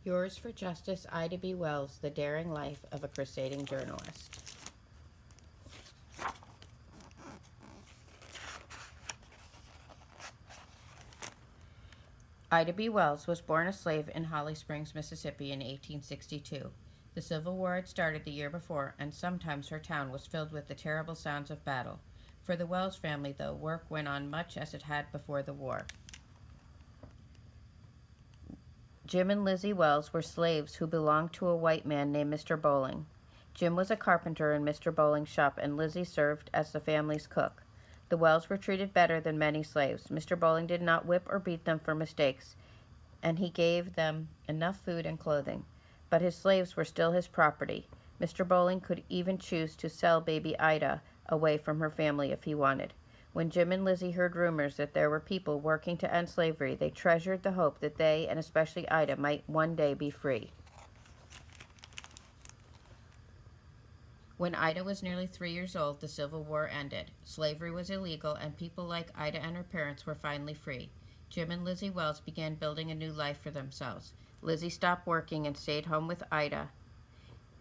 Yours for Justice, Ida B. Wells, The Daring Life of a Crusading Journalist. Ida B. Wells was born a slave in Holly Springs, Mississippi in 1862. The Civil War had started the year before, and sometimes her town was filled with the terrible sounds of battle. For the Wells family, though, work went on much as it had before the war. Jim and Lizzie Wells were slaves who belonged to a white man named Mr. Bowling. Jim was a carpenter in Mr. Bowling's shop, and Lizzie served as the family's cook. The Wells were treated better than many slaves. Mr. Bowling did not whip or beat them for mistakes, and he gave them enough food and clothing. But his slaves were still his property. Mr. Bowling could even choose to sell baby Ida away from her family if he wanted. When Jim and Lizzie heard rumors that there were people working to end slavery, they treasured the hope that they, and especially Ida, might one day be free. When Ida was nearly 3 years old, the Civil War ended. Slavery was illegal, and people like Ida and her parents were finally free. Jim and Lizzie Wells began building a new life for themselves. Lizzie stopped working and stayed home with Ida.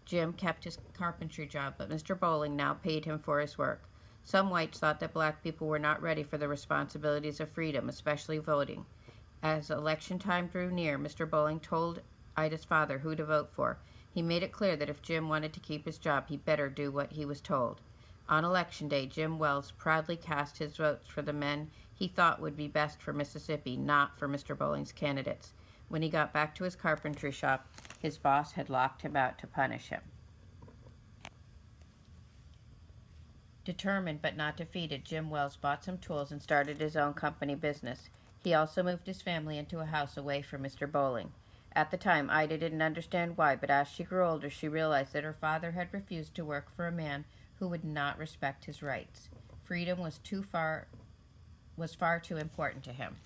Jim kept his carpentry job, but Mr. Bowling now paid him for his work. Some whites thought that black people were not ready for the responsibilities of freedom, especially voting. As election time drew near, Mr. Bowling told Ida's father who to vote for. He made it clear that if Jim wanted to keep his job, he better do what he was told. On Election Day, Jim Wells proudly cast his votes for the men he thought would be best for Mississippi, not for Mr. Bowling's candidates. When he got back to his carpentry shop, his boss had locked him out to punish him. Determined but not defeated, Jim Wells bought some tools and started his own company business. He also moved his family into a house away from Mr. Bowling. At the time, Ida didn't understand why, but as she grew older, she realized that her father had refused to work for a man who would not respect his rights. Freedom was far too important to him.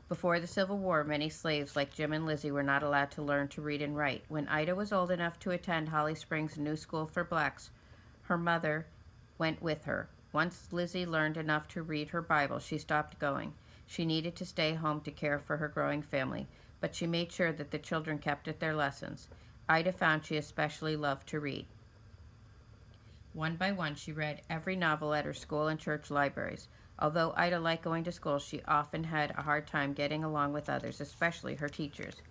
Before the Civil War, many slaves like Jim and Lizzie were not allowed to learn to read and write. When Ida was old enough to attend Holly Springs' new school for blacks, her mother went with her. Once Lizzie learned enough to read her Bible, she stopped going. She needed to stay home to care for her growing family, but she made sure that the children kept at their lessons. Ida found she especially loved to read. One by one, she read every novel at her school and church libraries. Although Ida liked going to school, she often had a hard time getting along with others, especially her teachers.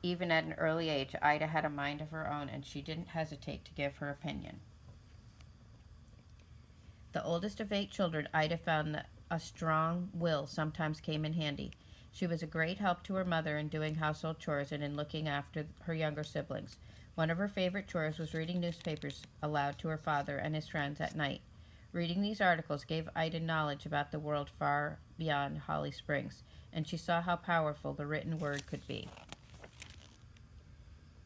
Even at an early age, Ida had a mind of her own, and she didn't hesitate to give her opinion. The oldest of 8 children, Ida found that a strong will sometimes came in handy. She was a great help to her mother in doing household chores and in looking after her younger siblings. One of her favorite chores was reading newspapers aloud to her father and his friends at night. Reading these articles gave Ida knowledge about the world far beyond Holly Springs, and she saw how powerful the written word could be.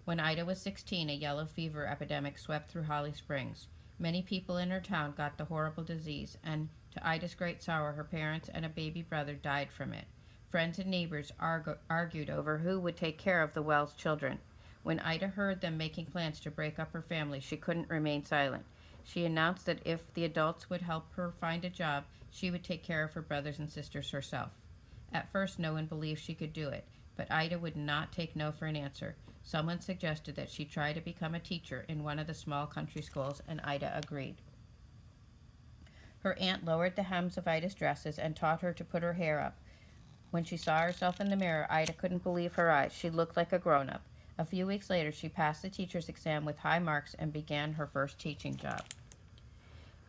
When Ida was 16, a yellow fever epidemic swept through Holly Springs. Many people in her town got the horrible disease, and to Ida's great sorrow, her parents and a baby brother died from it. Friends and neighbors argued over who would take care of the Wells children. When Ida heard them making plans to break up her family, she couldn't remain silent. She announced that if the adults would help her find a job, she would take care of her brothers and sisters herself. At first, no one believed she could do it, but Ida would not take no for an answer. Someone suggested that she try to become a teacher in one of the small country schools, and Ida agreed. Her aunt lowered the hems of Ida's dresses and taught her to put her hair up. When she saw herself in the mirror, Ida couldn't believe her eyes. She looked like a grown-up. A few weeks later, she passed the teacher's exam with high marks and began her first teaching job.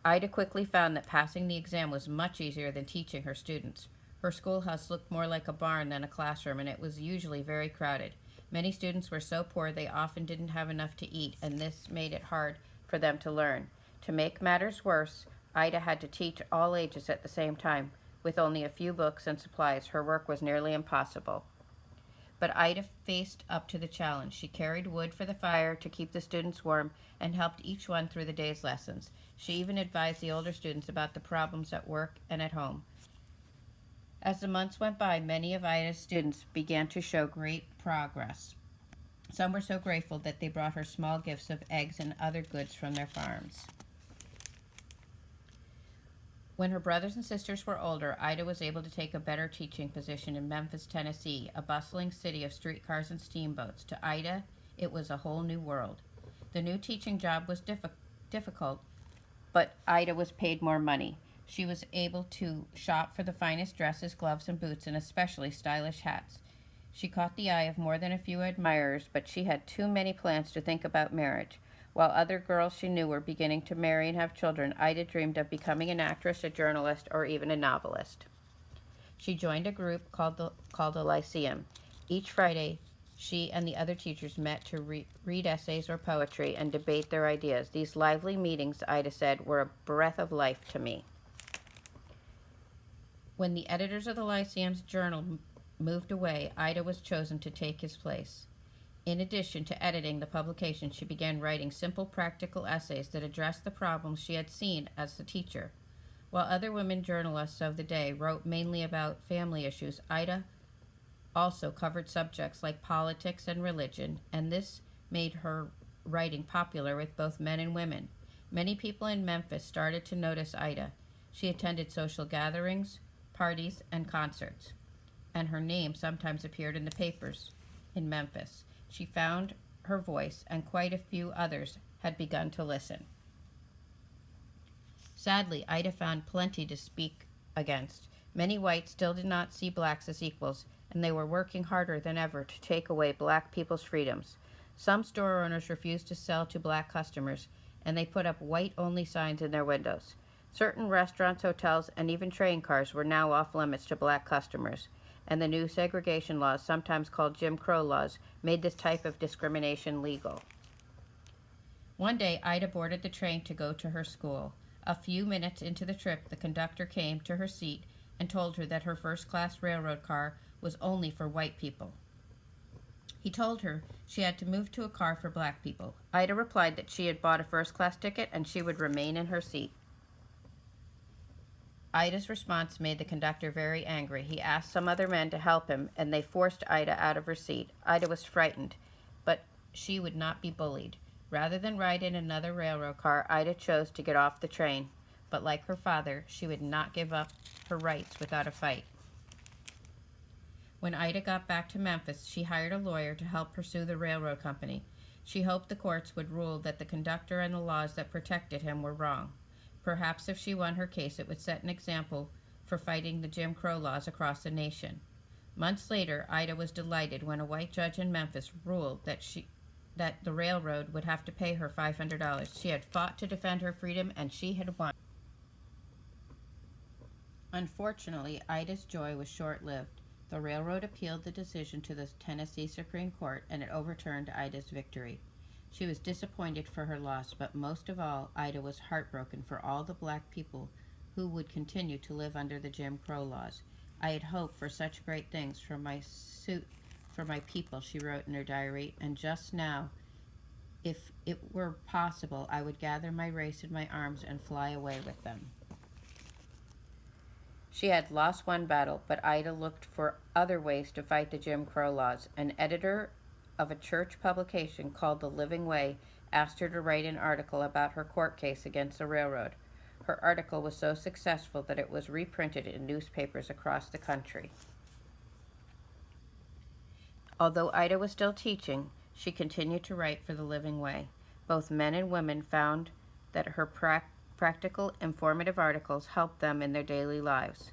Ida quickly found that passing the exam was much easier than teaching her students. Her schoolhouse looked more like a barn than a classroom, and it was usually very crowded. Many students were so poor they often didn't have enough to eat, and this made it hard for them to learn. To make matters worse, Ida had to teach all ages at the same time. With only a few books and supplies, her work was nearly impossible. But Ida faced up to the challenge. She carried wood for the fire to keep the students warm and helped each one through the day's lessons. She even advised the older students about the problems at work and at home. As the months went by, many of Ida's students began to show great progress. Some were so grateful that they brought her small gifts of eggs and other goods from their farms. When her brothers and sisters were older, Ida was able to take a better teaching position in Memphis, Tennessee, a bustling city of streetcars and steamboats. To Ida, it was a whole new world. The new teaching job was difficult, but Ida was paid more money. She was able to shop for the finest dresses, gloves, and boots, and especially stylish hats. She caught the eye of more than a few admirers, but she had too many plans to think about marriage. While other girls she knew were beginning to marry and have children, Ida dreamed of becoming an actress, a journalist, or even a novelist. She joined a group called the Lyceum. Each Friday, she and the other teachers met to read essays or poetry and debate their ideas. These lively meetings, Ida said, were a breath of life to me. When the editors of the Lyceum's journal moved away, Ida was chosen to take his place. In addition to editing the publication, she began writing simple, practical essays that addressed the problems she had seen as a teacher. While other women journalists of the day wrote mainly about family issues, Ida also covered subjects like politics and religion, and this made her writing popular with both men and women. Many people in Memphis started to notice Ida. She attended social gatherings, parties, and concerts, and her name sometimes appeared in the papers in Memphis. She found her voice, and quite a few others had begun to listen. Sadly, Ida found plenty to speak against. Many whites still did not see blacks as equals, and they were working harder than ever to take away black people's freedoms. Some store owners refused to sell to black customers, and they put up white-only signs in their windows. Certain restaurants, hotels, and even train cars were now off limits to black customers, and the new segregation laws, sometimes called Jim Crow laws, made this type of discrimination legal. One day, Ida boarded the train to go to her school. A few minutes into the trip, the conductor came to her seat and told her that her first-class railroad car was only for white people. He told her she had to move to a car for black people. Ida replied that she had bought a first-class ticket and she would remain in her seat. Ida's response made the conductor very angry. He asked some other men to help him, and they forced Ida out of her seat. Ida was frightened, but she would not be bullied. Rather than ride in another railroad car, Ida chose to get off the train. But like her father, she would not give up her rights without a fight. When Ida got back to Memphis, she hired a lawyer to help pursue the railroad company. She hoped the courts would rule that the conductor and the laws that protected him were wrong. Perhaps if she won her case, it would set an example for fighting the Jim Crow laws across the nation. Months later, Ida was delighted when a white judge in Memphis ruled that the railroad would have to pay her $500. She had fought to defend her freedom, and she had won. Unfortunately, Ida's joy was short-lived. The railroad appealed the decision to the Tennessee Supreme Court, and it overturned Ida's victory. She was disappointed for her loss, but most of all, Ida was heartbroken for all the black people who would continue to live under the Jim Crow laws. I had hoped for such great things for my people, she wrote in her diary, and just now, if it were possible, I would gather my race in my arms and fly away with them. She had lost one battle, but Ida looked for other ways to fight the Jim Crow laws. An editor of a church publication called The Living Way asked her to write an article about her court case against the railroad. Her article was so successful that it was reprinted in newspapers across the country. Although Ida was still teaching, she continued to write for The Living Way. Both men and women found that her practical, informative articles helped them in their daily lives.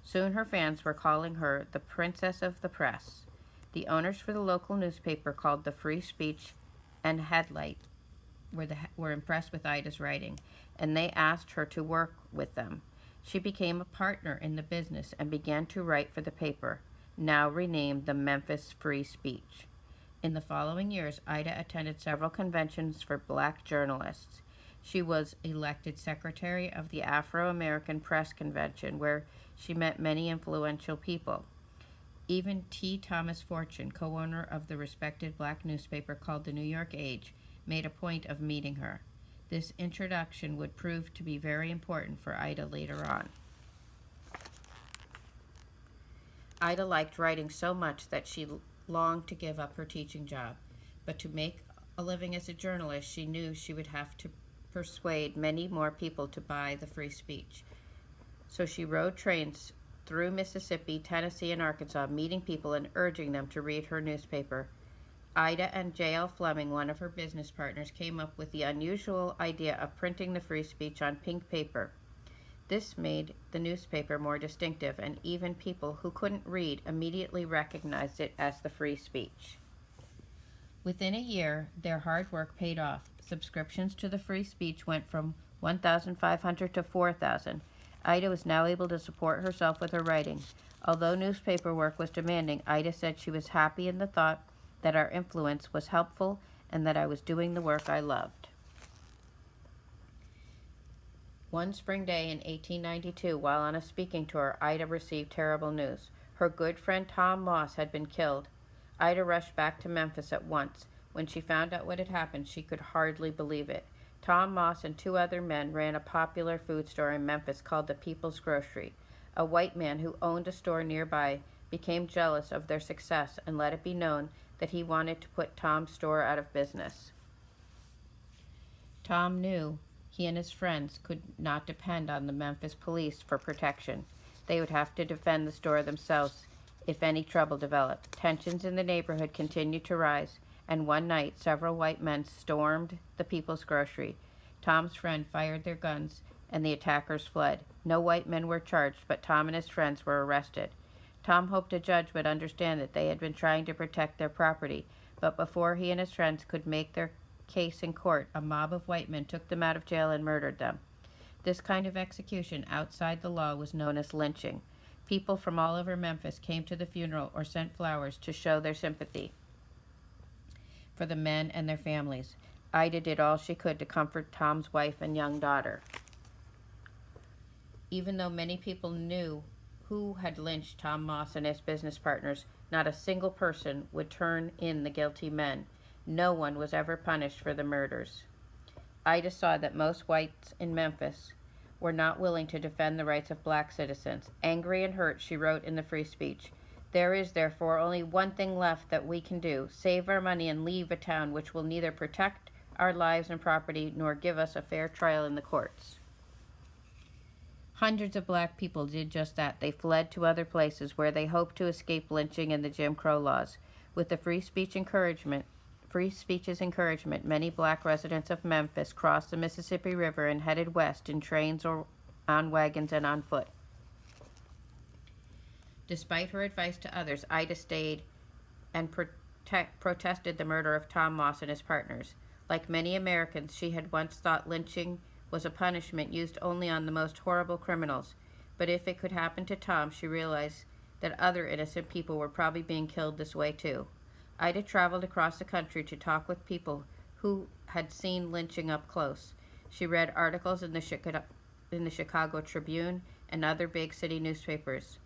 Soon her fans were calling her the Princess of the Press. The owners for the local newspaper called the Free Speech and Headlight were impressed with Ida's writing, and they asked her to work with them. She became a partner in the business and began to write for the paper, now renamed the Memphis Free Speech. In the following years, Ida attended several conventions for black journalists. She was elected secretary of the Afro-American Press Convention, where she met many influential people. Even T. Thomas Fortune, co-owner of the respected black newspaper called the New York Age, made a point of meeting her. This introduction would prove to be very important for Ida later on. Ida liked writing so much that she longed to give up her teaching job, but to make a living as a journalist, she knew she would have to persuade many more people to buy the free speech. So she rode trains through Mississippi, Tennessee, and Arkansas, meeting people and urging them to read her newspaper. Ida and J.L. Fleming, one of her business partners, came up with the unusual idea of printing the free speech on pink paper. This made the newspaper more distinctive, and even people who couldn't read immediately recognized it as the free speech. Within a year, their hard work paid off. Subscriptions to the free speech went from 1,500 to 4,000. Ida was now able to support herself with her writing. Although newspaper work was demanding, Ida said she was happy in the thought that our influence was helpful and that I was doing the work I loved. One spring day in 1892, while on a speaking tour, Ida received terrible news. Her good friend Tom Moss had been killed. Ida rushed back to Memphis at once. When she found out what had happened, she could hardly believe it. Tom Moss and two other men ran a popular food store in Memphis called the People's Grocery. A white man who owned a store nearby became jealous of their success and let it be known that he wanted to put Tom's store out of business. Tom knew he and his friends could not depend on the Memphis police for protection. They would have to defend the store themselves if any trouble developed. Tensions in the neighborhood continued to rise, and one night several white men stormed the People's Grocery. Tom's friend fired their guns, and the attackers fled. No white men were charged, but Tom and his friends were arrested. Tom hoped a judge would understand that they had been trying to protect their property, but before he and his friends could make their case in court, a mob of white men took them out of jail and murdered them. This kind of execution outside the law was known as lynching. People from all over Memphis came to the funeral or sent flowers to show their sympathy for the men and their families. Ida did all she could to comfort Tom's wife and young daughter. Even though many people knew who had lynched Tom Moss and his business partners, not a single person would turn in the guilty men. No one was ever punished for the murders. Ida saw that most whites in Memphis were not willing to defend the rights of black citizens. Angry and hurt, she wrote in the Free Speech, "There is, therefore, only one thing left that we can do: save our money and leave a town which will neither protect our lives and property nor give us a fair trial in the courts." Hundreds of black people did just that. They fled to other places where they hoped to escape lynching and the Jim Crow laws. With the free speech's encouragement, many black residents of Memphis crossed the Mississippi River and headed west in trains or on wagons and on foot. Despite her advice to others, Ida stayed and protested the murder of Tom Moss and his partners. Like many Americans, she had once thought lynching was a punishment used only on the most horrible criminals. But if it could happen to Tom, she realized that other innocent people were probably being killed this way too. Ida traveled across the country to talk with people who had seen lynching up close. She read articles in the Chicago Tribune and other big city newspapers.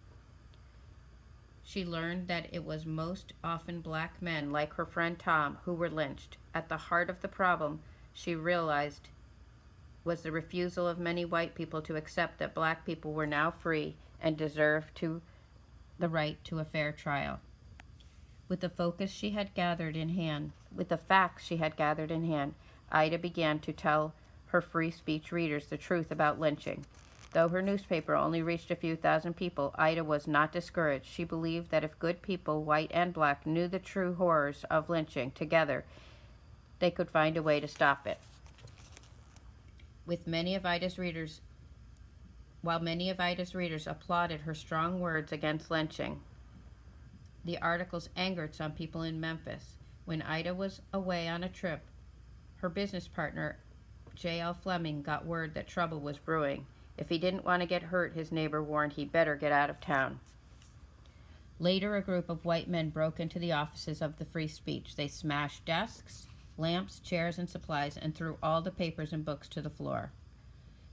She learned that it was most often black men, like her friend Tom, who were lynched. At the heart of the problem, she realized, was the refusal of many white people to accept that black people were now free and deserved the right to a fair trial. With the facts she had gathered in hand, Ida began to tell her free speech readers the truth about lynching. Though her newspaper only reached a few thousand people, Ida was not discouraged. She believed that if good people, white and black, knew the true horrors of lynching together, they could find a way to stop it. While many of Ida's readers applauded her strong words against lynching, the articles angered some people in Memphis. When Ida was away on a trip, her business partner, J.L. Fleming, got word that trouble was brewing. If he didn't want to get hurt, his neighbor warned he better get out of town. Later, a group of white men broke into the offices of the Free Speech. They smashed desks, lamps, chairs, and supplies, and threw all the papers and books to the floor.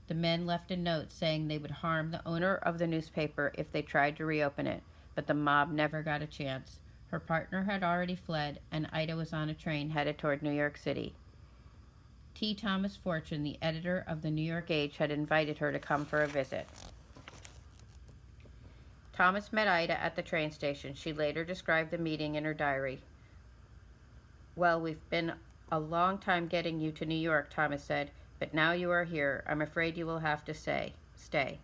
The men left a note saying they would harm the owner of the newspaper if they tried to reopen it, but the mob never got a chance. Her partner had already fled, and Ida was on a train headed toward New York City. T. Thomas Fortune, the editor of the New York Age, had invited her to come for a visit. Thomas met Ida at the train station. She later described the meeting in her diary. "Well, we've been a long time getting you to New York," Thomas said, "but now you are here, I'm afraid you will have to stay.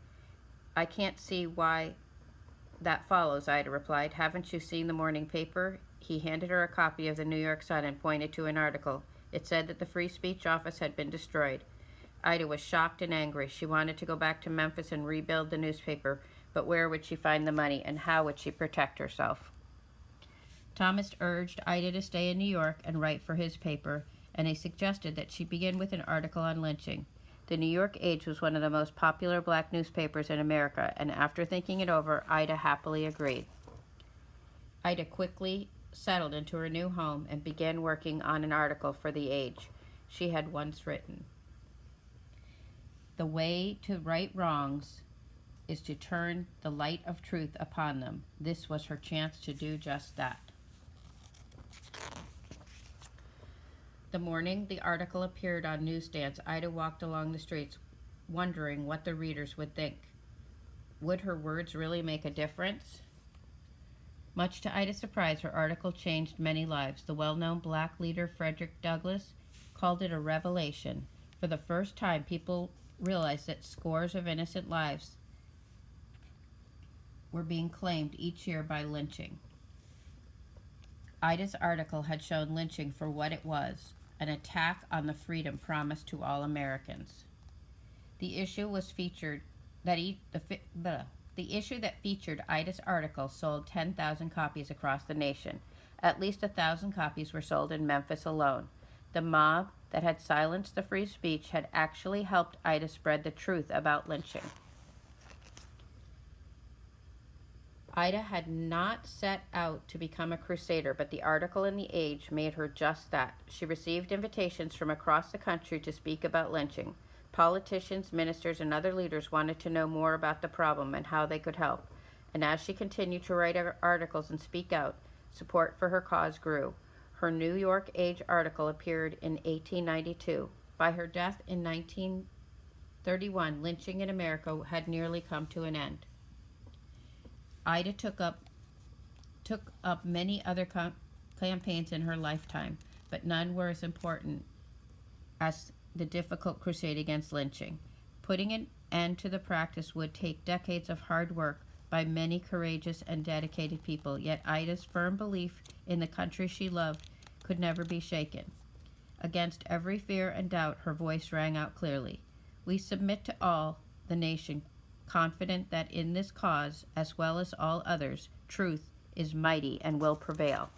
I can't see why that follows, Ida replied. Haven't you seen the morning paper? He handed her a copy of the New York Sun and pointed to an article. It said that the free speech office had been destroyed. Ida was shocked and angry. She wanted to go back to Memphis and rebuild the newspaper, but where would she find the money, and how would she protect herself? Thomas urged Ida to stay in New York and write for his paper, and he suggested that she begin with an article on lynching. The New York Age was one of the most popular black newspapers in America, and after thinking it over, Ida happily agreed. Ida quickly settled into her new home and began working on an article for the Age she had once written. The way to right wrongs is to turn the light of truth upon them. This was her chance to do just that. The morning the article appeared on newsstands, Ida walked along the streets, wondering what the readers would think. Would her words really make a difference? Much to Ida's surprise, her article changed many lives. The well-known black leader Frederick Douglass called it a revelation. For the first time, people realized that scores of innocent lives were being claimed each year by lynching. Ida's article had shown lynching for what it was, an attack on the freedom promised to all Americans. The issue that featured Ida's article sold 10,000 copies across the nation. At least 1,000 copies were sold in Memphis alone. The mob that had silenced the free speech had actually helped Ida spread the truth about lynching. Ida had not set out to become a crusader, but the article in the Age made her just that. She received invitations from across the country to speak about lynching. Politicians, ministers, and other leaders wanted to know more about the problem and how they could help. And as she continued to write articles and speak out, support for her cause grew. Her New York Age article appeared in 1892. By her death in 1931, lynching in America had nearly come to an end. Ida took up many other campaigns in her lifetime, but none were as important as the difficult crusade against lynching. Putting an end to the practice would take decades of hard work by many courageous and dedicated people, yet Ida's firm belief in the country she loved could never be shaken. Against every fear and doubt, her voice rang out clearly. We submit to all the nation, confident that in this cause, as well as all others, truth is mighty and will prevail.